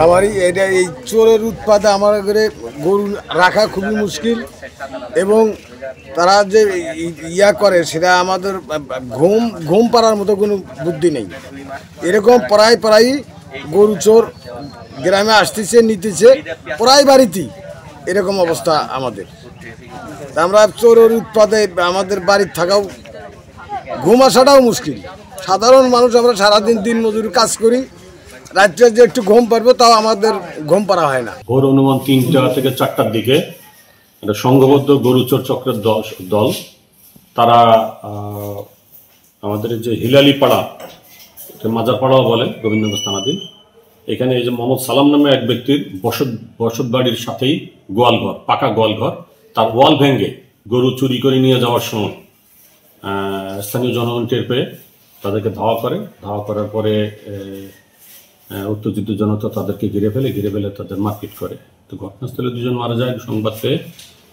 খামারি এটা এই চোরের উৎপাদে আমার ঘরে গরু রাখা খুবই মুশকিল এবং তারা যে ইয়া করে সেটা আমাদের ঘুম পাড়ার মতো কোনো বুদ্ধি নেই। এরকম প্রায় গরু চোর গ্রামে আসতেছে নিতেছে প্রায় বাড়িতেই এরকম অবস্থা আমাদের। আমরা চোরের উৎপাদে আমাদের বাড়ির থাকাও ঘুম আসাটাও মুশকিল। সাধারণ মানুষ আমরা সারাদিন দিন মজুরি কাজ করি, রাত্রে যে একটু ঘুম পারবো তাও আমাদের ঘুম পাড়া হয় না। ভোর অনুমান 3টা থেকে 4টার দিকে একটা সংঘবদ্ধ গরুচোর চক্রের দল তারা আমাদের যে হিলালিপাড়া, মাজারপাড়াও বলে গোবিন্দগঞ্জ থানাধীন, এখানে এই যে মোহাম্মদ সালাম নামে এক ব্যক্তির বসত বাড়ির সাথেই গোয়ালঘর, পাকা গোয়ালঘর, তার ওয়াল ভেঙে গরু চুরি করে নিয়ে যাওয়ার সময় স্থানীয় জনগণ টের পেয়ে তাদেরকে ধাওয়া করার পরে উত্তেজিত জনতা তাদেরকে ঘিরে ফেলে তাদের মারপিট করে। তো ঘটনাস্থলে 2 জন মারা যায়। সংবাদ পেয়ে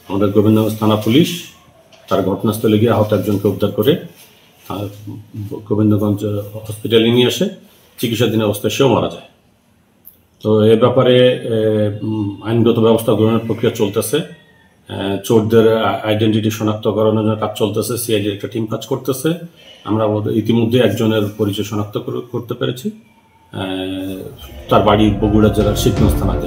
আমাদের গোবিন্দগঞ্জ থানা পুলিশ তার ঘটনাস্থলে গিয়ে আহত একজনকে উদ্ধার করে গোবিন্দগঞ্জ হসপিটালে নিয়ে আসে। চিকিৎসাধীন অবস্থায় সেও মারা যায়। তো এ ব্যাপারে আইনগত ব্যবস্থা গ্রহণের প্রক্রিয়া চলতেছে। চোরদের আইডেন্টিটি শনাক্তকরণের জন্য কাজ চলতেছে। সিআইডির একটা টিম কাজ করতেছে। আমরা ইতিমধ্যে একজনের পরিচয় শনাক্ত করতে পেরেছি। তার বাড়ি বগুড়া জেলার শিবগঞ্জ থানাতে।